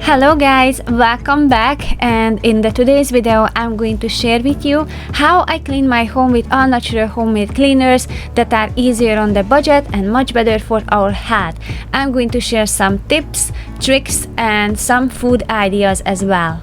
Hello guys, welcome back, and in today's video I'm going to share with you how I clean my home with all natural homemade cleaners that are easier on the budget and much better for our health. I'm going to share some tips, tricks and some food ideas as well.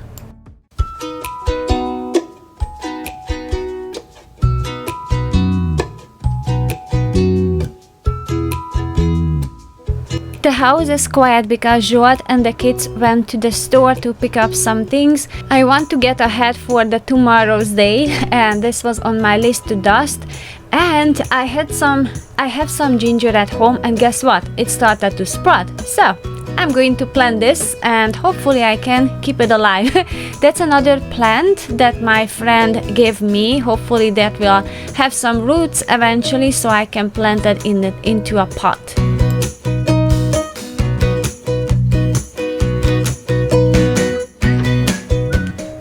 The house is quiet because Joat and the kids went to the store to pick up some things. I want to get ahead for the tomorrow's day, and this was on my list to dust. And I have some ginger at home, and guess what? It started to sprout. So I'm going to plant this and hopefully I can keep it alive. That's another plant that my friend gave me. Hopefully that will have some roots eventually so I can plant it into a pot.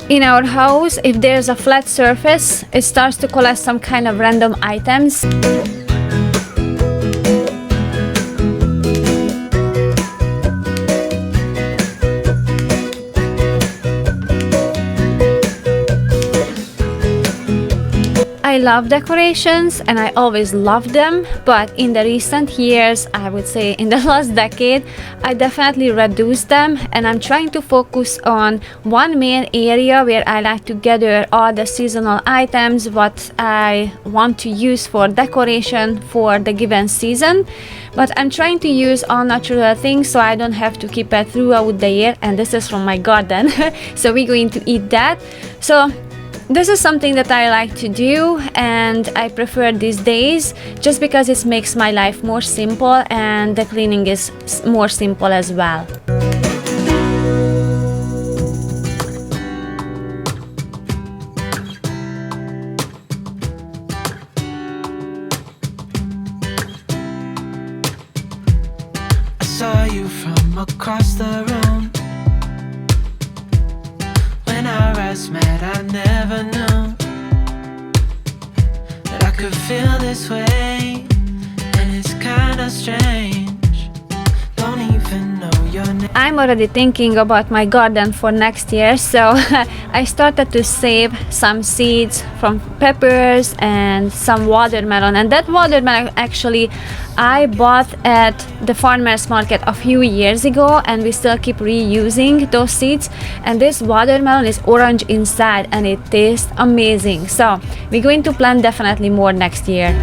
In our house, if there's a flat surface, it starts to collect some kind of random items. I love decorations and I always loved them, but in the recent years, I would say in the last decade, I definitely reduced them, and I'm trying to focus on one main area where I like to gather all the seasonal items what I want to use for decoration for the given season. But I'm trying to use all natural things so I don't have to keep it throughout the year, and this is from my garden. So we're going to eat that. So this is something that I like to do and I prefer these days just because it makes my life more simple and the cleaning is more simple as well. I saw you from across the room. When our eyes met, I never knew that I could feel this way, and it's kinda strange. Don't even know your name. I'm already thinking about my garden for next year, so I started to save some seeds from peppers and some watermelon, and that watermelon actually I bought at the farmer's market a few years ago, and we still keep reusing those seeds. And this watermelon is orange inside and it tastes amazing, so we're going to plant definitely more next year.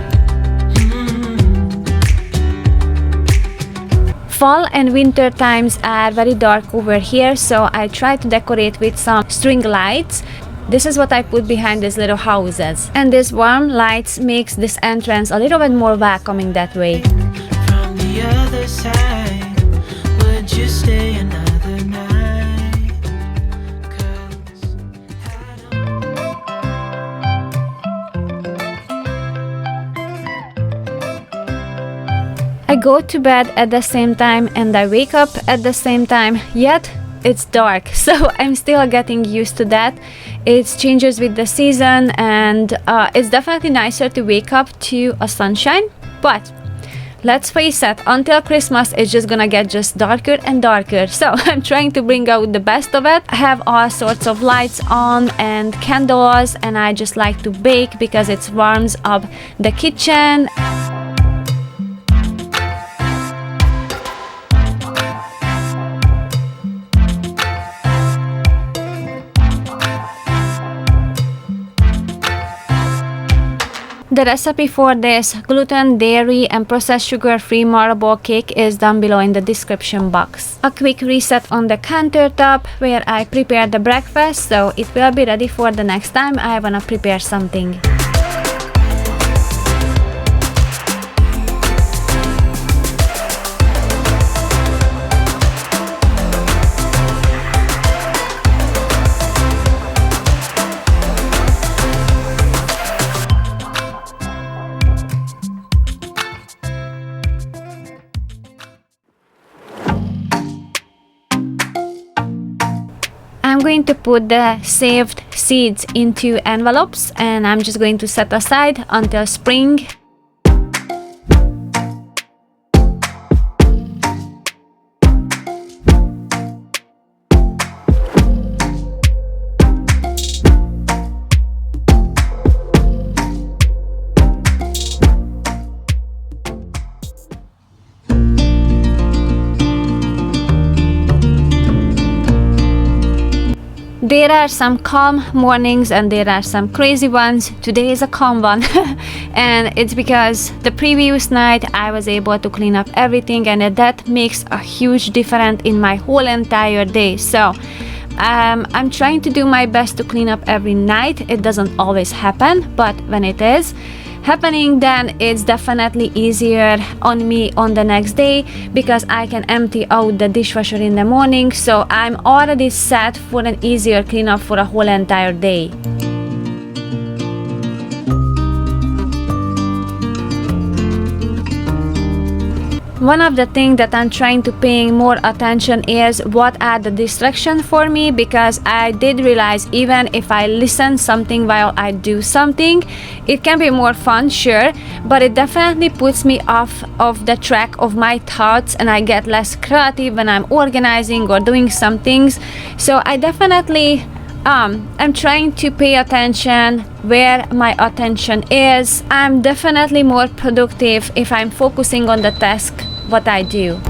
Fall and winter times are very dark over here, so I try to decorate with some string lights. This is what I put behind these little houses, and these warm lights makes this entrance a little bit more welcoming that way. From the other side, would you stay another night? 'Cause I go to bed at the same time and I wake up at the same time, yet it's dark, so I'm still getting used to that. It changes with the season, and it's definitely nicer to wake up to a sunshine, but let's face it, until Christmas it's just gonna get just darker and darker. So I'm trying to bring out the best of it. I have all sorts of lights on and candles, and I just like to bake because it warms up the kitchen. The recipe for this gluten, dairy and processed sugar-free marble cake is down below in the description box. A quick reset on the countertop where I prepared the breakfast, so it will be ready for the next time I wanna prepare something. I'm going to put the saved seeds into envelopes, and I'm just going to set aside until spring. There are some calm mornings and there are some crazy ones. Today is a calm one and it's because the previous night I was able to clean up everything, and that makes a huge difference in my whole entire day. So I'm trying to do my best to clean up every night. It doesn't always happen, but when it is happening, then it's definitely easier on me on the next day because I can empty out the dishwasher in the morning, so I'm already set for an easier cleanup for a whole entire day. One of the things that I'm trying to pay more attention is what are the distractions for me, because I did realize even if I listen something while I do something, it can be more fun, sure, but it definitely puts me off of the track of my thoughts and I get less creative when I'm organizing or doing some things. So I definitely I'm trying to pay attention where my attention is. I'm definitely more productive if I'm focusing on the task what I do.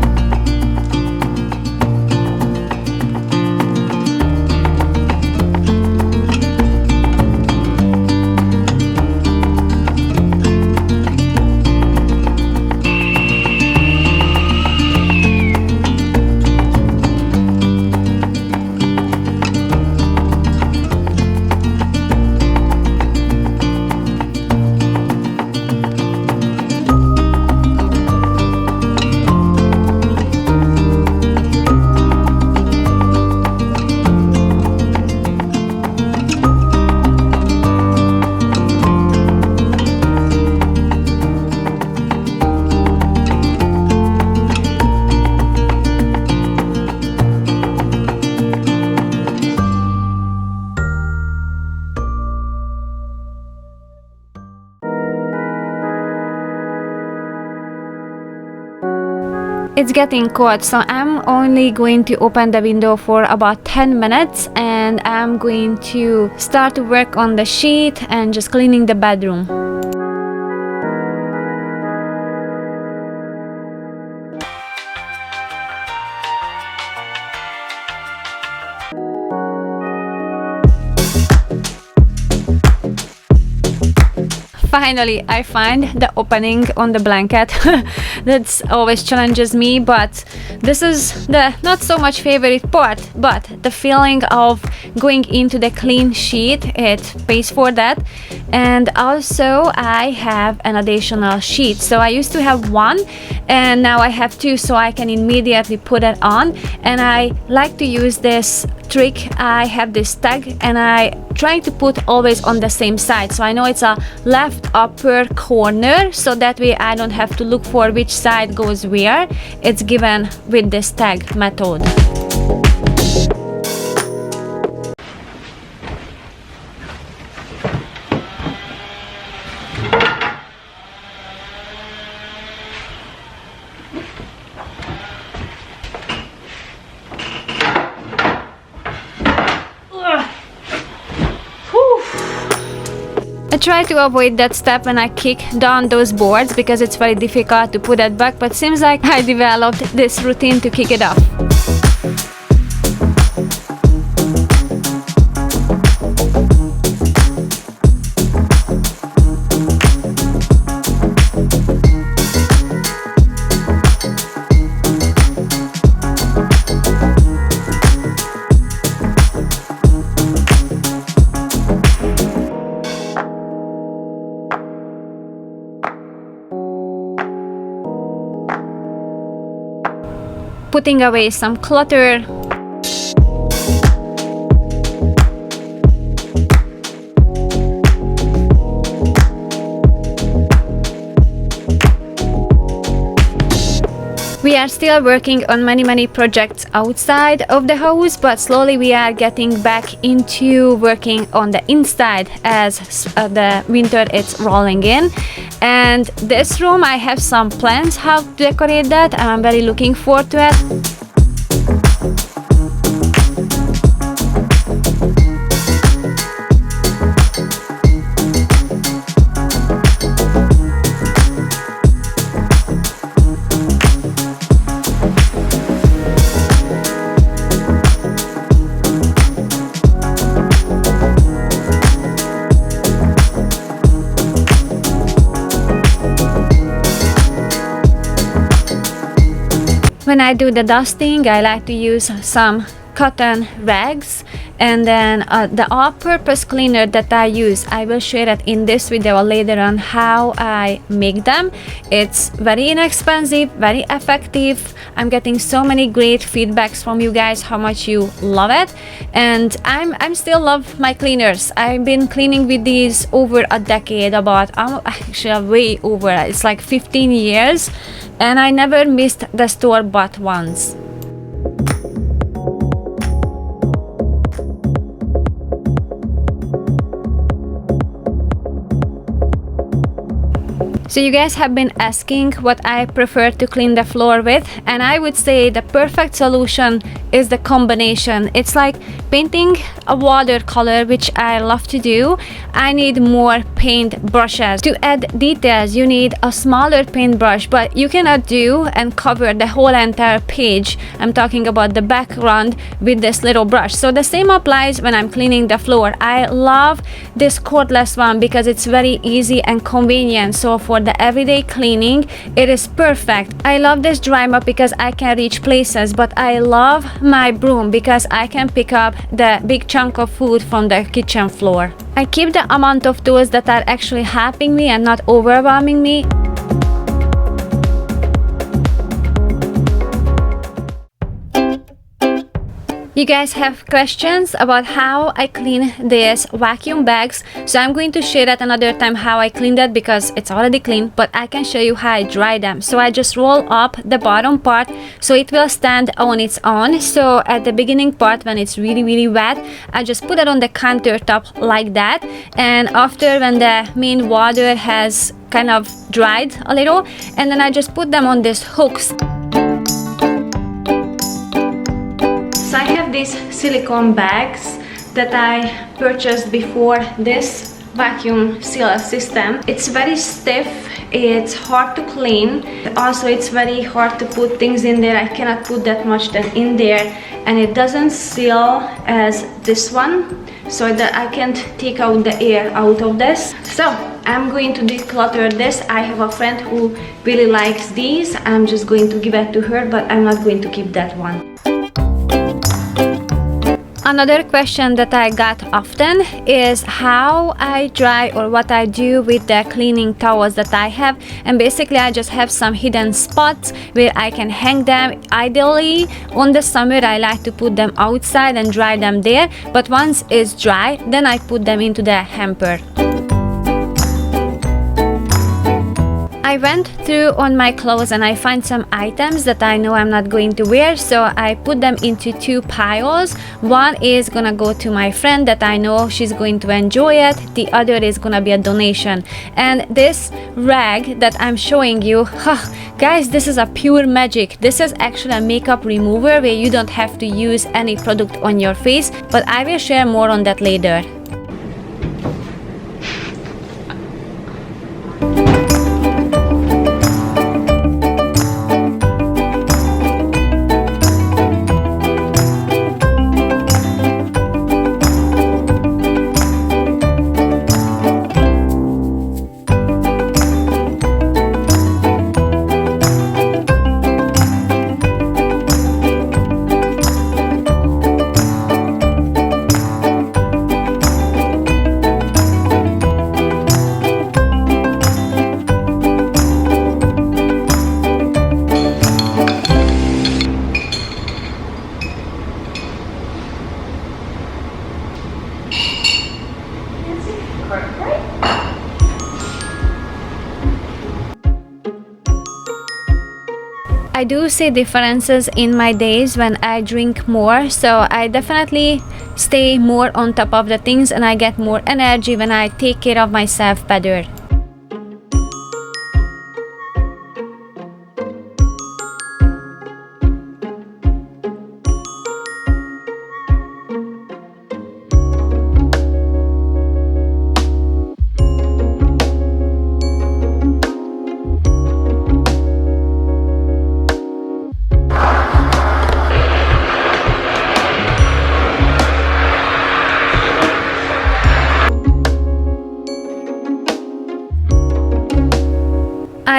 It's getting cold, so I'm only going to open the window for about 10 minutes and I'm going to start to work on the sheet and just cleaning the bedroom. Finally, I find the opening on the blanket. That's always challenges me, but this is the not so much favorite part, but the feeling of going into the clean sheet, it pays for that. And also I have an additional sheet. So I used to have one and now I have two, so I can immediately put it on. And I like to use this trick. I have this tag and I try to put always on the same side, so I know it's a left upper corner, so that way I don't have to look for which side goes where. It's given with this tag method. I try to avoid that step when I kick down those boards because it's very difficult to put it back, but seems like I developed this routine to kick it off. Putting away some clutter. We are still working on many projects outside of the house, but slowly we are getting back into working on the inside as the winter is rolling in. And this room, I have some plans how to decorate that, and I'm very looking forward to it. When I do the dusting, I like to use some cotton rags, and then the all-purpose cleaner that I use, I will share it in this video later on how I make them. It's very inexpensive, very effective. I'm getting so many great feedbacks from you guys how much you love it, and I'm still love my cleaners. I've been cleaning with these over a decade, actually way over. It's like 15 years, and I never missed the store but once. So you guys have been asking what I prefer to clean the floor with, and I would say the perfect solution is the combination. It's like painting a watercolor, which I love to do. I need more paint brushes. To add details, you need a smaller paintbrush, but you cannot do and cover the whole entire page. I'm talking about the background with this little brush. So the same applies when I'm cleaning the floor. I love this cordless one because it's very easy and convenient. So for the everyday cleaning, it is perfect. I love this dry mop because I can reach places, but I love my broom because I can pick up the big chunk of food from the kitchen floor. I keep the amount of tools that are actually helping me and not overwhelming me. You guys have questions about how I clean these vacuum bags, so I'm going to share that another time how I clean that because it's already clean, but I can show you how I dry them. So I just roll up the bottom part so it will stand on its own. So at the beginning part, when it's really wet, I just put it on the countertop like that, and after when the main water has kind of dried a little, and then I just put them on these hooks. So I have these silicone bags that I purchased before this vacuum seal system. It's very stiff, it's hard to clean, also it's very hard to put things in there. I cannot put that much then in there, and it doesn't seal as this one, so that I can't take out the air out of this. So I'm going to declutter this. I have a friend who really likes these. I'm just going to give it to her, but I'm not going to keep that one. Another question that I got often is how I dry or what I do with the cleaning towels that I have, and basically I just have some hidden spots where I can hang them. Ideally on the summer I like to put them outside and dry them there, but once it's dry then I put them into the hamper. I went through on my clothes and I find some items that I know I'm not going to wear, so I put them into two piles. One is gonna go to my friend that I know she's going to enjoy it. The other is gonna be a donation. And this rag that I'm showing you, guys, this is a pure magic. This is actually a makeup remover where you don't have to use any product on your face, but I will share more on that later. I do see differences in my days when I drink more, so I definitely stay more on top of the things and I get more energy when I take care of myself better.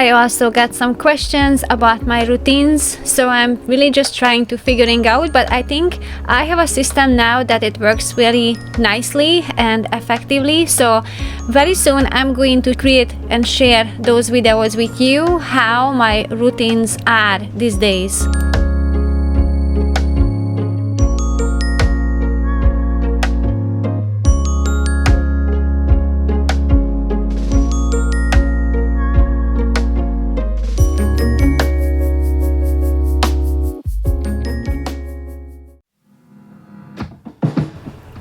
I also got some questions about my routines, so I'm really just trying to figuring out, but I think I have a system now that it works very nicely and effectively. So very soon I'm going to create and share those videos with you, how my routines are these days.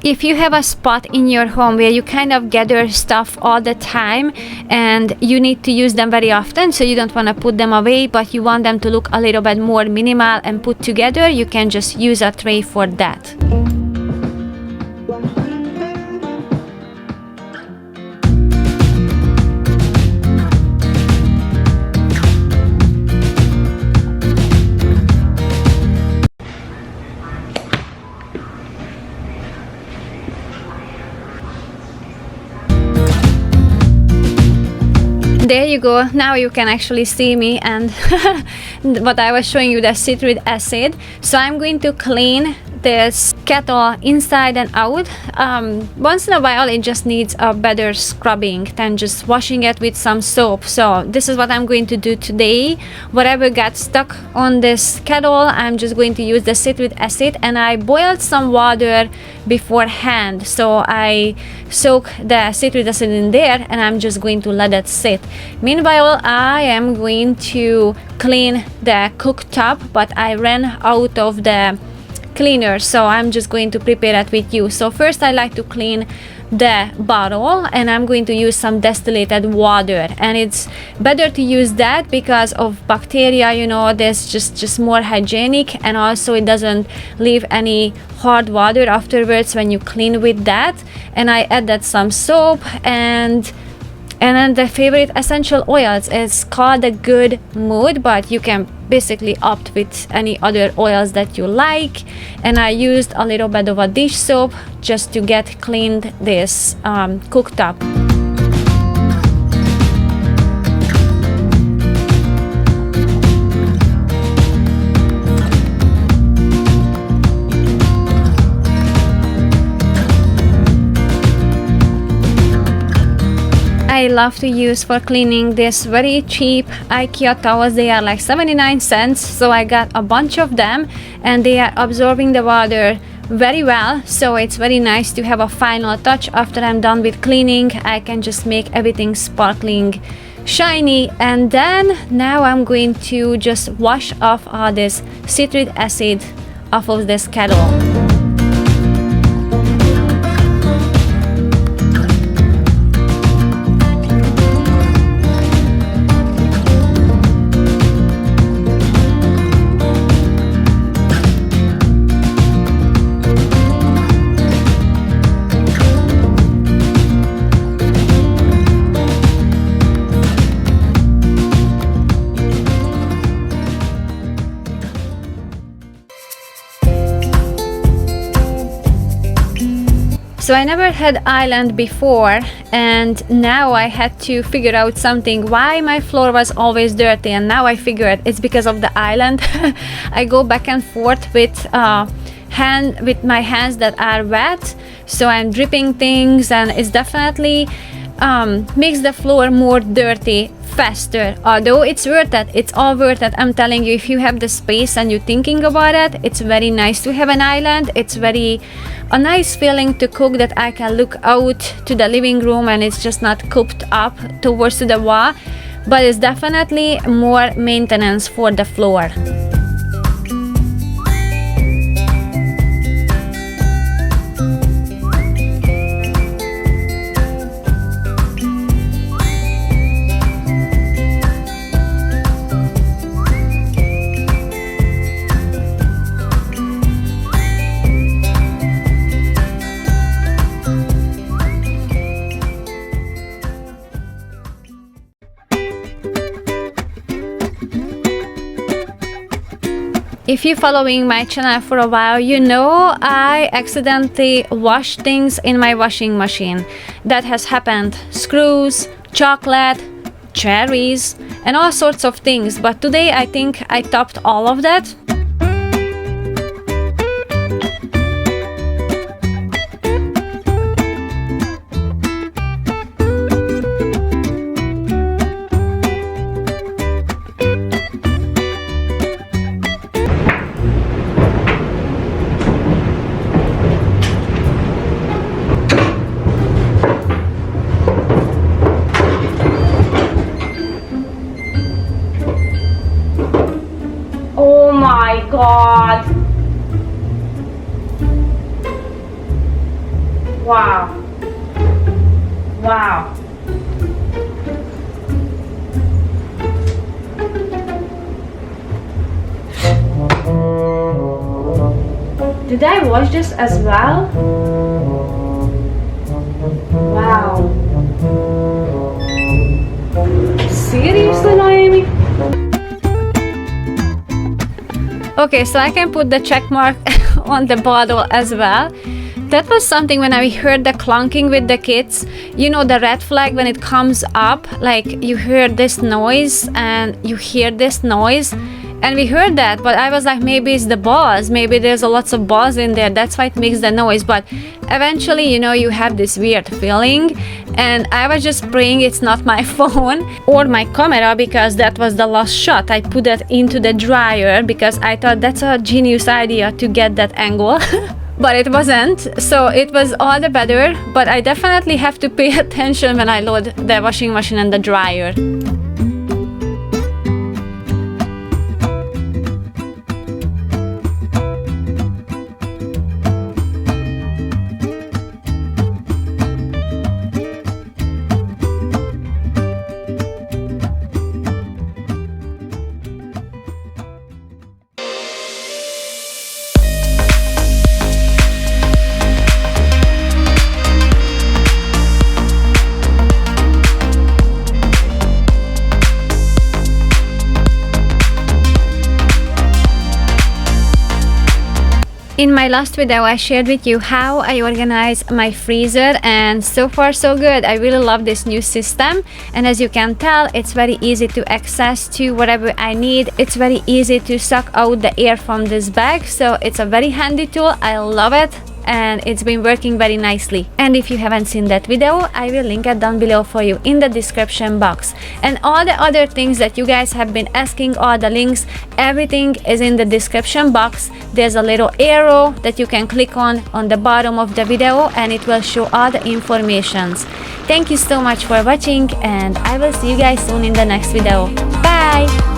If you have a spot in your home where you kind of gather stuff all the time and you need to use them very often, so you don't want to put them away, but you want them to look a little bit more minimal and put together, you can just use a tray for that. There you go, now you can actually see me and what I was showing you, the citric acid. So I'm going to clean this kettle inside and out. Once in a while it just needs a better scrubbing than just washing it with some soap. So this is what I'm going to do today. Whatever got stuck on this kettle, I'm just going to use the citric acid, and I boiled some water beforehand. So I soak the citric acid in there and I'm just going to let it sit. Meanwhile, I am going to clean the cooktop, but I ran out of the cleaner, so I'm just going to prepare it with you. So first I like to clean the bottle, and I'm going to use some distillated water, and it's better to use that because of bacteria, you know, there's just more hygienic, and also it doesn't leave any hard water afterwards when you clean with that. And I added some soap and then the favorite essential oils is called the Good Mood, but you can basically opt with any other oils that you like. And I used a little bit of a dish soap just to get cleaned this cooktop. I love to use for cleaning this very cheap IKEA towels. They are like 79 cents, so I got a bunch of them, and they are absorbing the water very well, so it's very nice to have a final touch after I'm done with cleaning. I can just make everything sparkling shiny. And then now I'm going to just wash off all this citric acid off of this kettle. So I never had island before, and now I had to figure out something why my floor was always dirty, and now I figured it's because of the island. I go back and forth with my hands that are wet, so I'm dripping things, and it's definitely makes the floor more dirty faster. Although it's worth it, it's all worth it. I'm telling you, if you have the space and you're thinking about it, it's very nice to have an island. It's very a nice feeling to cook that I can look out to the living room and it's just not cooped up towards the wall, but it's definitely more maintenance for the floor. If you're following my channel for a while, you know I accidentally washed things in my washing machine. That has happened. Screws, chocolate, cherries, and all sorts of things. But today I think I topped all of that. Oh my god! Wow! Wow! Did I wash this as well? Wow! Seriously, Naomi? Okay, so I can put the check mark on the bottle as well. That was something when I heard the clunking with the kids. You know, the red flag when it comes up, like you hear this noise and you hear this noise. And we heard that, but I was like, maybe it's the buzz. Maybe there's a lots of buzz in there. That's why it makes the noise. But eventually, you know, you have this weird feeling. And I was just praying it's not my phone or my camera, because that was the last shot. I put that into the dryer because I thought that's a genius idea to get that angle. But it wasn't, so it was all the better. But I definitely have to pay attention when I load the washing machine and the dryer. In my last video, I shared with you how I organize my freezer, and so far so good. I really love this new system, and as you can tell, it's very easy to access to whatever I need. It's very easy to suck out the air from this bag, so it's a very handy tool. I love it, and it's been working very nicely. And if you haven't seen that video, I will link it down below for you in the description box. And all the other things that you guys have been asking, all the links, everything is in the description box. There's a little arrow that you can click on the bottom of the video, and it will show all the informations. Thank you so much for watching, and I will see you guys soon in the next video. Bye!